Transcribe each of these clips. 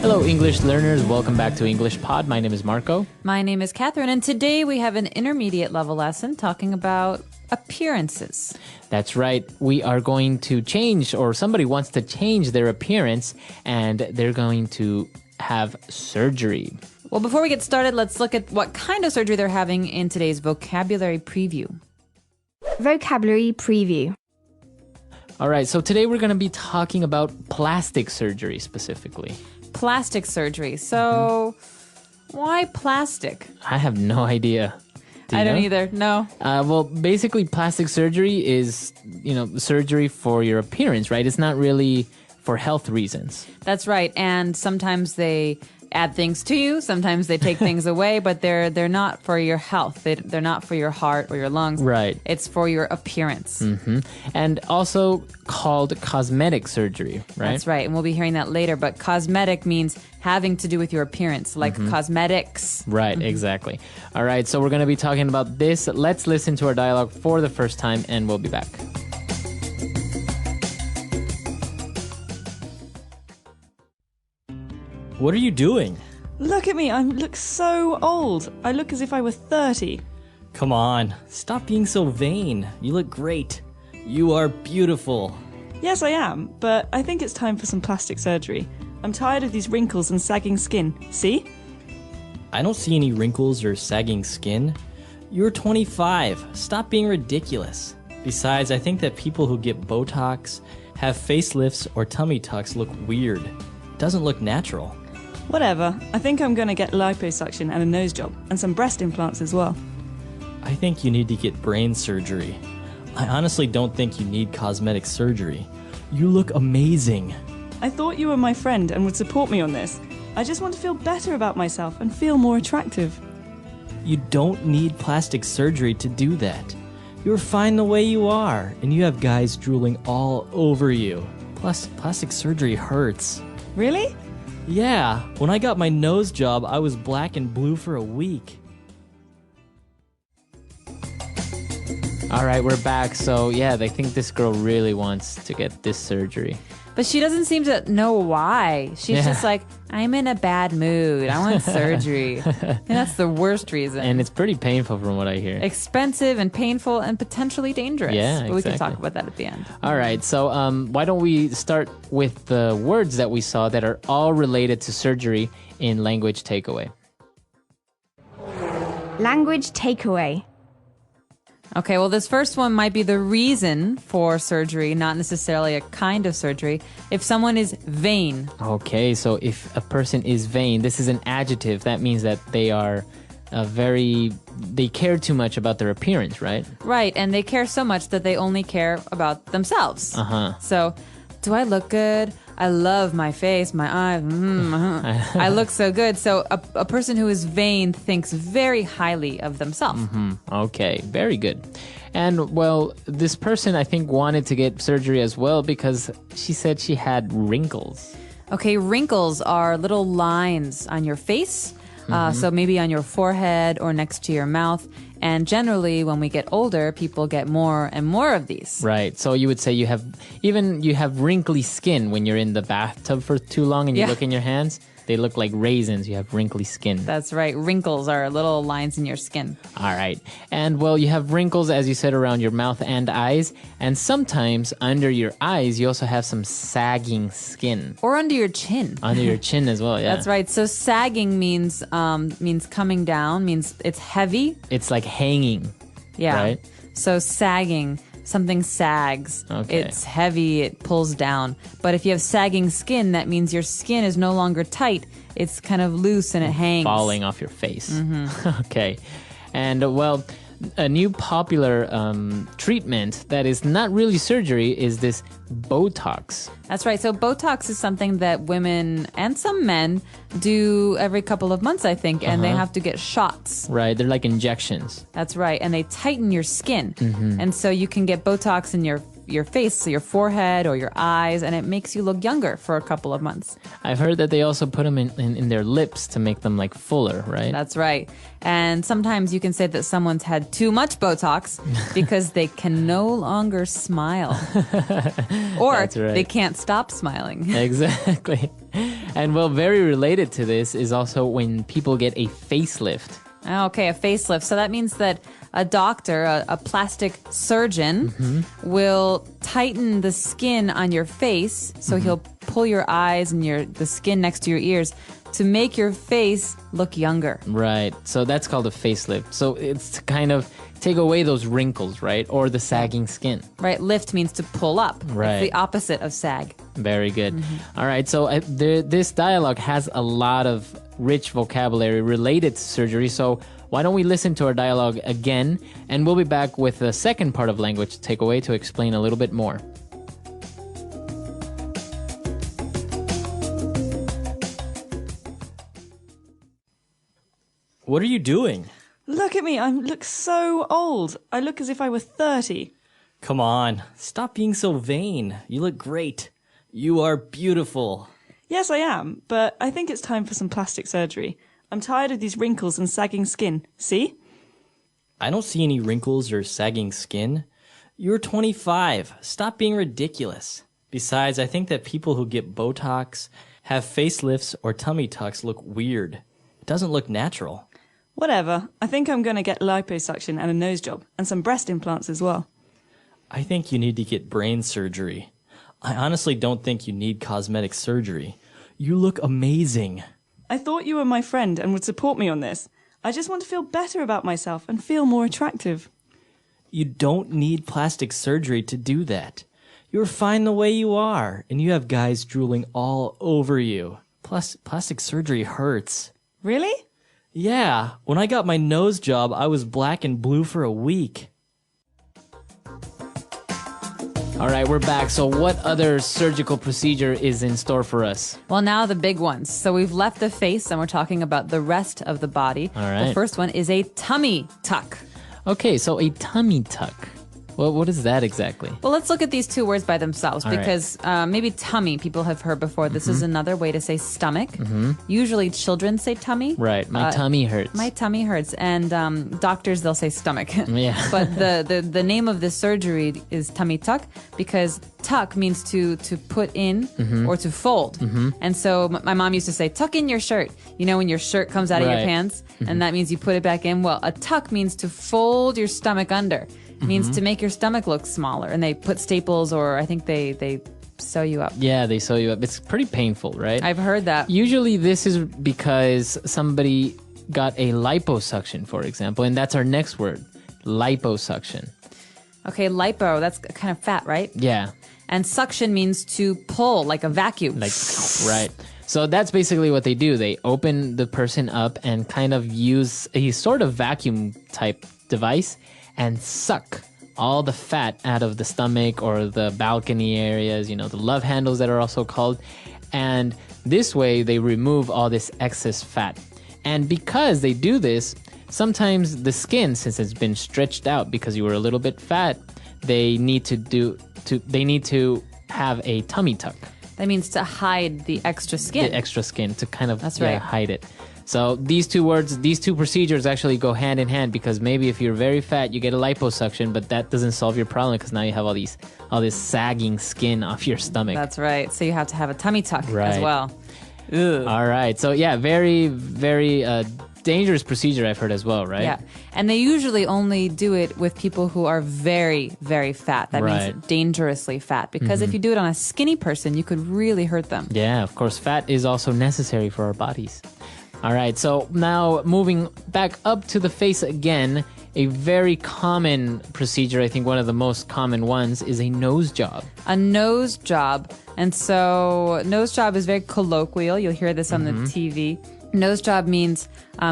Hello, English learners. Welcome back to EnglishPod. My name is Marco. My name is Catherine, and today we have an intermediate level lesson talking about appearances. That's right. We are going to change, or somebody wants to change their appearance, and they're going to have surgery. Well, before we get started, let's look at what kind of surgery they're having in today's vocabulary preview. Vocabulary preview. All right, so today we're going to be talking about plastic surgery specifically. Plastic surgery. So, why plastic? I have no idea. I don't either. No. Well, basically, plastic surgery is, surgery for your appearance, right? It's not really for health reasons. That's right. And sometimes they add things to you. Sometimes they take things away, but they're not for your health. They're not for your heart or your lungs. Right. It's for your appearance. Mm-hmm. And also called cosmetic surgery, right? That's right. And we'll be hearing that later. But cosmetic means having to do with your appearance, like cosmetics. Right, exactly. All right, so we're going to be talking about this. Let's listen to our dialogue for the first time, and we'll be back. What are you doing? Look at me, I look so old. I look as if I were 30. Come on, stop being so vain. You look great. You are beautiful. Yes, I am, but I think it's time for some plastic surgery. I'm tired of these wrinkles and sagging skin. See? I don't see any wrinkles or sagging skin. You're 25. Stop being ridiculous. Besides, I think that people who get Botox, have facelifts, or tummy tucks look weird. It doesn't look natural. Whatever. I think I'm going to get liposuction and a nose job, and some breast implants as well. I think you need to get brain surgery. I honestly don't think you need cosmetic surgery. You look amazing. I thought you were my friend and would support me on this. I just want to feel better about myself and feel more attractive. You don't need plastic surgery to do that. You're fine the way you are, and you have guys drooling all over you. Plus, plastic surgery hurts. Really? Yeah, when I got my nose job, I was black and blue for a week. All right, we're back. So, yeah, they think this girl really wants to get this surgery. But she doesn't seem to know why. She's just like, I'm in a bad mood. I want surgery. And that's the worst reason. And it's pretty painful from what I hear. Expensive and painful and potentially dangerous. Yeah, But we can exactly. talk about that at the end. All right, so why don't we start with the words that we saw that are all related to surgery in language takeaway. Language takeaway. Okay, well, this first one might be the reason for surgery, not necessarily a kind of surgery. If someone is vain. Okay, so if a person is vain, this is an adjective. That means that they are they care too much about their appearance, right? Right, and they care so much that they only care about themselves. Uh-huh. So, do I look good? I love my face, my eyes. I look so good. So a person who is vain thinks very highly of themselves. Okay, very good. And, well, this person, I think, wanted to get surgery as well because she said she had wrinkles. Okay, wrinkles are little lines on your face. So maybe on your forehead or next to your mouth. And generally, when we get older, people get more and more of these. Right. So you would say you have wrinkly skin when you're in the bathtub for too long and you look in your hands. They look like raisins. You have wrinkly skin. That's right. Wrinkles are little lines in your skin. All right. And, well, you have wrinkles, as you said, around your mouth and eyes. And sometimes under your eyes, you also have some sagging skin. Or under your chin. Under your chin as well, yeah. That's right. So sagging means coming down, means it's heavy. It's like hanging. Yeah. Right? So sagging, something sags. Okay. It's heavy, it pulls down. But if you have sagging skin, that means your skin is no longer tight. It's kind of loose and it hangs. Falling off your face. Okay. And, well, a new popular treatment that is not really surgery is this Botox. That's right. So Botox is something that women and some men do every couple of months, I think, and they have to get shots. Right. They're like injections. That's right. And they tighten your skin. And so you can get Botox in your your face, so your forehead or your eyes, and it makes you look younger for a couple of months. I've heard that they also put them in their lips to make them like fuller, right? That's right. And sometimes you can say that someone's had too much Botox because they can no longer smile. Or That's right. they can't stop smiling. Exactly. And well, very related to this is also when people get a facelift. Okay, a facelift. So that means that a doctor, a plastic surgeon, will tighten the skin on your face. So he'll pull your eyes and the skin next to your ears to make your face look younger. Right. So that's called a facelift. So it's to kind of take away those wrinkles, right? Or the sagging skin. Right. Lift means to pull up. Right. It's the opposite of sag. Very good. All right. So this dialogue has a lot of rich vocabulary related to surgery. So why don't we listen to our dialogue again, and we'll be back with the second part of language takeaway to explain a little bit more. What are you doing? Look at me, I look so old. I look as if I were 30. Come on, stop being so vain. You look great. You are beautiful. Yes, I am, but I think it's time for some plastic surgery. I'm tired of these wrinkles and sagging skin. See? I don't see any wrinkles or sagging skin. You're 25. Stop being ridiculous. Besides, I think that people who get Botox, have facelifts, or tummy tucks look weird. It doesn't look natural. Whatever. I think I'm going to get liposuction and a nose job, and some breast implants as well. I think you need to get brain surgery. I honestly don't think you need cosmetic surgery. You look amazing. I thought you were my friend and would support me on this. I just want to feel better about myself and feel more attractive. You don't need plastic surgery to do that. You're fine the way you are, and you have guys drooling all over you. Plus, plastic surgery hurts. Really? Yeah, when I got my nose job, I was black and blue for a week. All right, we're back. So what other surgical procedure is in store for us? Well, now the big ones. So we've left the face and we're talking about the rest of the body. All right. The first one is a tummy tuck. Okay, so a tummy tuck. Well, what is that exactly? Well, let's look at these two words by themselves All right. because maybe tummy people have heard before. This is another way to say stomach. Usually children say tummy. Right, my tummy hurts. My tummy hurts. And doctors, they'll say stomach. Yeah. But the name of this surgery is tummy tuck because tuck means to put in or to fold. And so my mom used to say, tuck in your shirt. You know, when your shirt comes out of your Right. pants and that means you put it back in. Well, a tuck means to fold your stomach under. Means to make your stomach look smaller. And they put staples or I think they sew you up. Yeah, they sew you up. It's pretty painful, right? I've heard that. Usually this is because somebody got a liposuction, for example, and that's our next word, liposuction. Okay, lipo, that's kind of fat, right? Yeah, And suction means to pull, like a vacuum. like, right. So that's basically what they do. They open the person up and kind of use a sort of vacuum type device and suck all the fat out of the stomach or the balcony areas, you know, the love handles that are also called. And this way they remove all this excess fat. And because they do this, sometimes the skin, since it's been stretched out because you were a little bit fat, they need to have a tummy tuck. That means to hide the extra skin. The extra skin to kind of That's right. hide it. So these two procedures actually go hand in hand because maybe if you're very fat, you get a liposuction, but that doesn't solve your problem because now you have all this sagging skin off your stomach. That's right. So you have to have a tummy tuck as Right. well. All right. So yeah, very, very dangerous procedure I've heard as well, right? Yeah. And they usually only do it with people who are very, very fat. That Right. means dangerously fat. Because if you do it on a skinny person, you could really hurt them. Yeah, of course. Fat is also necessary for our bodies. All right. So now moving back up to the face again, a very common procedure, I think one of the most common ones, is a nose job. A nose job. And so nose job is very colloquial. You'll hear this on the TV. Nose job means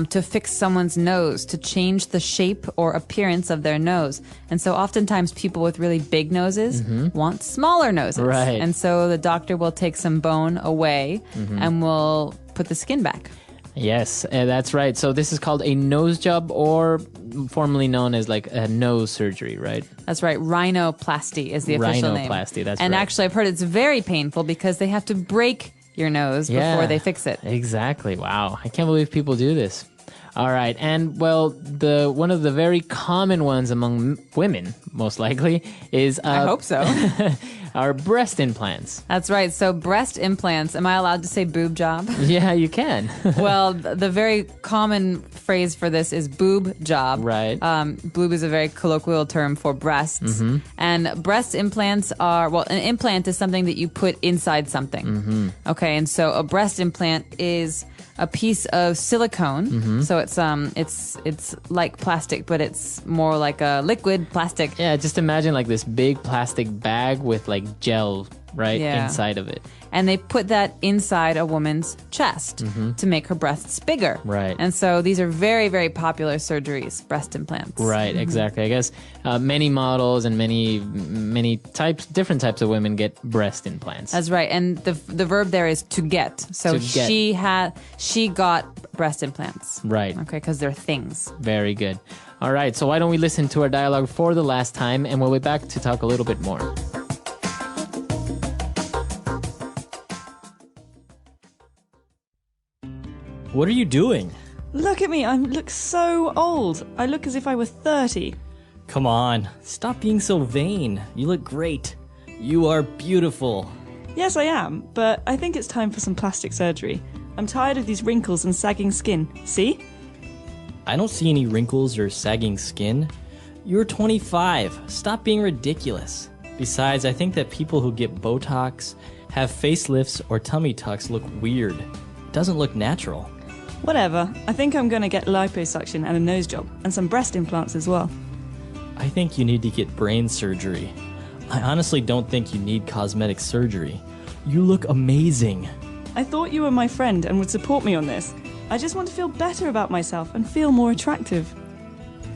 to fix someone's nose, to change the shape or appearance of their nose. And so oftentimes people with really big noses want smaller noses. Right. And so the doctor will take some bone away and will put the skin back. Yes, that's right. So this is called a nose job, or formerly known as like a nose surgery, right? That's right. Rhinoplasty is the official name. Rhinoplasty, that's and right. actually, I've heard it's very painful because they have to break your nose before they fix it. Exactly. Wow. I can't believe people do this. All right. And well, one of the very common ones among women, most likely, is I hope so. our breast implants. That's right. So breast implants. Am I allowed to say boob job? Yeah, you can. Well, the very common phrase for this is boob job. Right. Boob is a very colloquial term for breasts. And breast implants are, well, an implant is something that you put inside something. Okay, and so a breast implant is a piece of silicone. So it's like plastic, but it's more like a liquid plastic. Yeah, just imagine like this big plastic bag with like gel right inside of it. And they put that inside a woman's chest to make her breasts bigger. Right. And so these are very, very popular surgeries, breast implants. Right, exactly. I guess many models and many different types of women get breast implants. That's right. And the verb there is to get. So To get. she got breast implants. Right. Okay, because they're things. Very good. All right, so why don't we listen to our dialogue for the last time, and we'll be back to talk a little bit more. What are you doing? Look at me, I look so old. I look as if I were 30. Come on, stop being so vain. You look great. You are beautiful. Yes, I am, but I think it's time for some plastic surgery. I'm tired of these wrinkles and sagging skin. See? I don't see any wrinkles or sagging skin. You're 25. Stop being ridiculous. Besides, I think that people who get Botox, have facelifts, or tummy tucks look weird. It doesn't look natural. Whatever. I think I'm going to get liposuction and a nose job, and some breast implants as well. I think you need to get brain surgery. I honestly don't think you need cosmetic surgery. You look amazing. I thought you were my friend and would support me on this. I just want to feel better about myself and feel more attractive.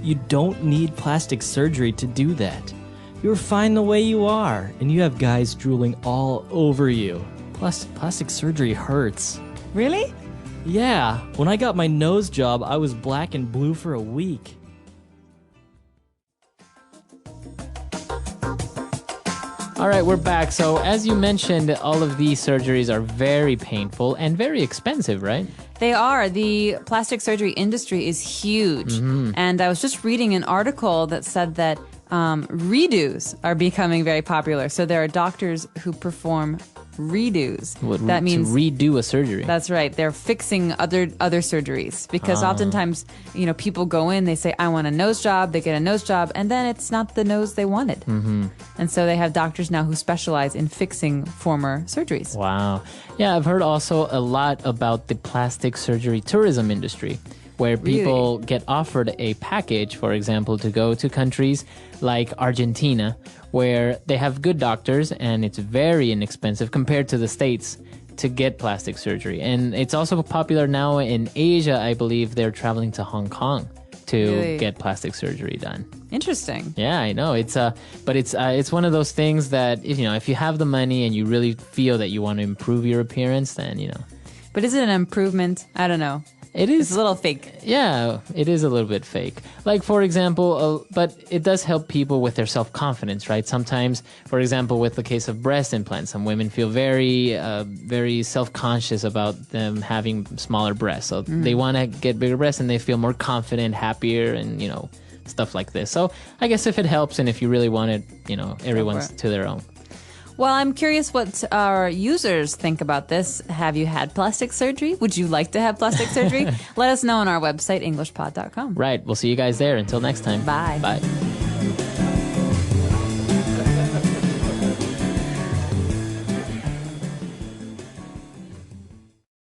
You don't need plastic surgery to do that. You're fine the way you are, and you have guys drooling all over you. Plus, plastic surgery hurts. Really? Yeah, when I got my nose job, I was black and blue for a week. All right, we're back. So as you mentioned, all of these surgeries are very painful and very expensive, right? They are. The plastic surgery industry is huge. And I was just reading an article that said that redos are becoming very popular. So there are doctors who perform redos. That means to redo a surgery. That's right. They're fixing other surgeries because oftentimes, people go in, they say, I want a nose job. They get a nose job, and then it's not the nose they wanted. And so they have doctors now who specialize in fixing former surgeries. Wow. Yeah, I've heard also a lot about the plastic surgery tourism industry, where people get offered a package, for example, to go to countries like Argentina, where they have good doctors and it's very inexpensive compared to the States to get plastic surgery. And it's also popular now in Asia. I believe they're traveling to Hong Kong to get plastic surgery done. Interesting. Yeah, I know. But it's one of those things that if you have the money and you really feel that you want to improve your appearance, then But is it an improvement? I don't know. It is It's a little fake. Yeah, it is a little bit fake. Like, for example, but it does help people with their self-confidence, right? Sometimes, for example, with the case of breast implants, some women feel very self-conscious about them having smaller breasts. So they want to get bigger breasts and they feel more confident, happier, and, stuff like this. So I guess if it helps and if you really want it, everyone's to their own. Well, I'm curious what our users think about this. Have you had plastic surgery? Would you like to have plastic surgery? Let us know on our website, EnglishPod.com. Right. We'll see you guys there. Until next time. Bye. Bye.